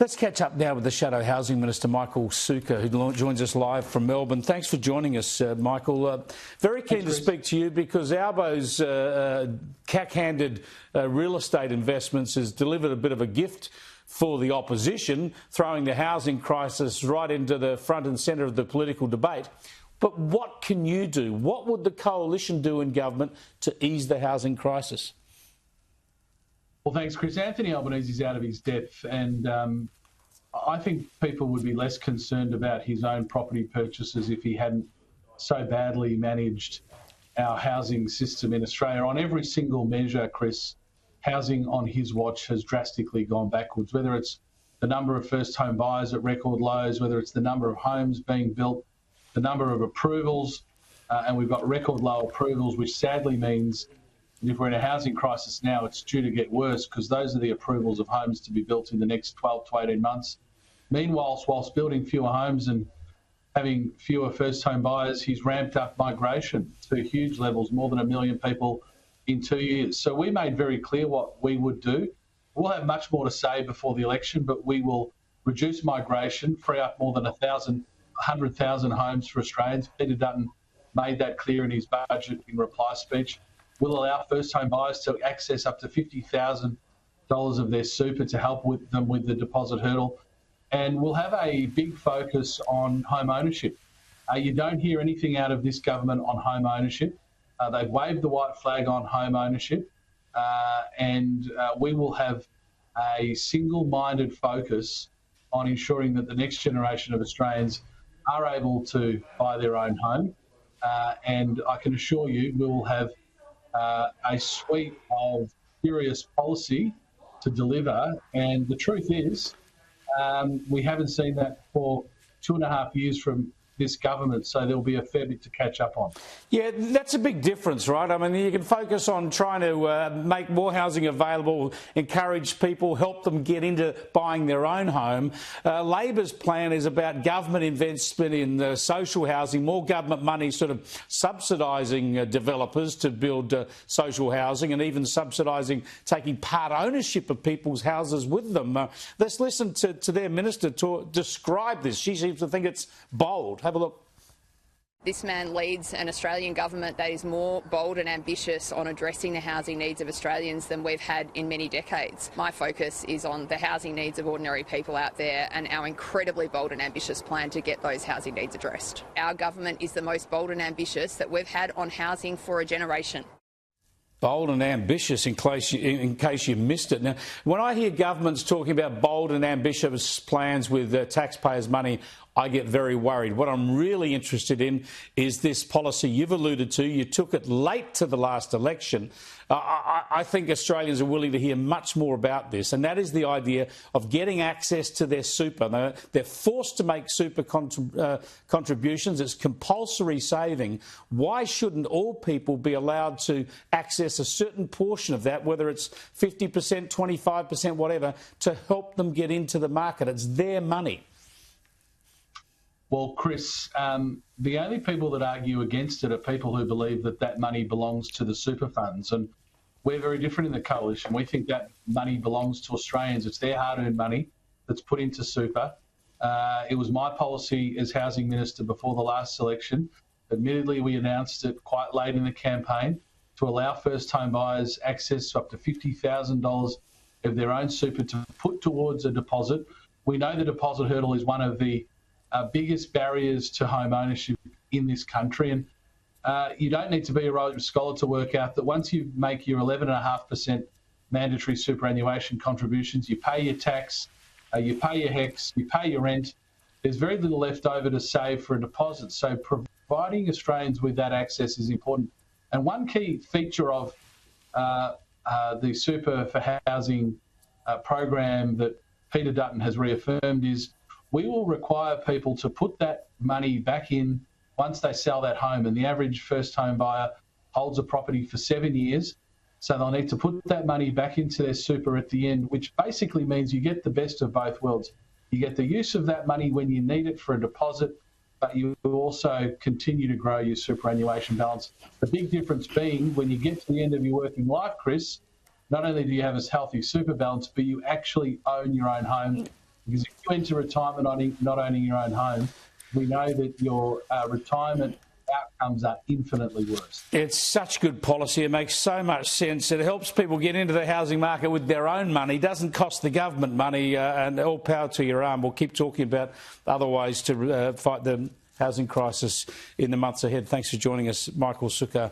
Let's catch up now with the Shadow Housing Minister, Michael Sukkar, who joins us live from Melbourne. Thanks for joining us, Michael. Very keen to speak to you because Albo's cack-handed real estate investments has delivered a bit of a gift for the opposition, throwing the housing crisis right into the front and centre of the political debate. But what can you do? What would the coalition do in government to ease the housing crisis? Well, thanks, Chris. Anthony Albanese is out of his depth, and I think people would be less concerned about his own property purchases if he hadn't so badly managed our housing system in Australia. On every single measure, Chris, housing on his watch has drastically gone backwards, whether it's the number of first home buyers at record lows, whether it's the number of homes being built, the number of approvals, and we've got record low approvals, which sadly means if we're in a housing crisis now, it's due to get worse because those are the approvals of homes to be built in the next 12 to 18 months. Meanwhile, whilst building fewer homes and having fewer first home buyers, he's ramped up migration to huge levels, more than 1 million people in 2 years. So we made very clear what we would do. We'll have much more to say before the election, but we will reduce migration, free up more than 100,000 homes for Australians. Peter Dutton made that clear in his budget in reply speech. We'll allow first home buyers to access up to $50,000 of their super to help with them with the deposit hurdle. And we'll have a big focus on home ownership. You don't hear anything out of this government on home ownership. They've waved the white flag on home ownership. And we will have a single-minded focus on ensuring that the next generation of Australians are able to buy their own home. And I can assure you we will have a suite of serious policy to deliver. And the truth is, we haven't seen that for 2.5 years from this government, so there'll be a fair bit to catch up on. Yeah, that's a big difference, right? I mean, you can focus on trying to make more housing available, encourage people, help them get into buying their own home. Labor's plan is about government investment in social housing, more government money sort of subsidising developers to build social housing and even subsidising taking part ownership of people's houses with them. Let's listen to their minister to describe this. She seems to think it's bold. Have a look. This man leads an Australian government that is more bold and ambitious on addressing the housing needs of Australians than we've had in many decades. My focus is on the housing needs of ordinary people out there and our incredibly bold and ambitious plan to get those housing needs addressed. Our government is the most bold and ambitious that we've had on housing for a generation. Bold and ambitious, in case you missed it. Now, when I hear governments talking about bold and ambitious plans with taxpayers' money, I get very worried. What I'm really interested in is this policy you've alluded to. You took it late to the last election. I think Australians are willing to hear much more about this, and that is the idea of getting access to their super. They're forced to make super contributions. It's compulsory saving. Why shouldn't all people be allowed to access a certain portion of that, whether it's 50%, 25%, whatever, to help them get into the market? It's their money. Well, Chris, the only people that argue against it are people who believe that that money belongs to the super funds. And we're very different in the coalition. We think that money belongs to Australians. It's their hard-earned money that's put into super. It was my policy as Housing Minister before the last election. Admittedly, we announced it quite late in the campaign to allow first-home buyers access to up to $50,000 of their own super to put towards a deposit. We know the deposit hurdle is one of the biggest barriers to home ownership in this country. And you don't need to be a Rhodes Scholar to work out that once you make your 11.5% mandatory superannuation contributions, you pay your tax, you pay your HECS, you pay your rent, there's very little left over to save for a deposit. So providing Australians with that access is important. And one key feature of the Super for Housing program that Peter Dutton has reaffirmed is we will require people to put that money back in once they sell that home. And the average first home buyer holds a property for 7 years. So they'll need to put that money back into their super at the end, which basically means you get the best of both worlds. You get the use of that money when you need it for a deposit, but you also continue to grow your superannuation balance. The big difference being when you get to the end of your working life, Chris, not only do you have a healthy super balance, but you actually own your own home. Because if you enter retirement not owning your own home, we know that your retirement outcomes are infinitely worse. It's such good policy. It makes so much sense. It helps people get into the housing market with their own money. It doesn't cost the government money, and all power to your arm. We'll keep talking about other ways to fight the housing crisis in the months ahead. Thanks for joining us, Michael Sukkar.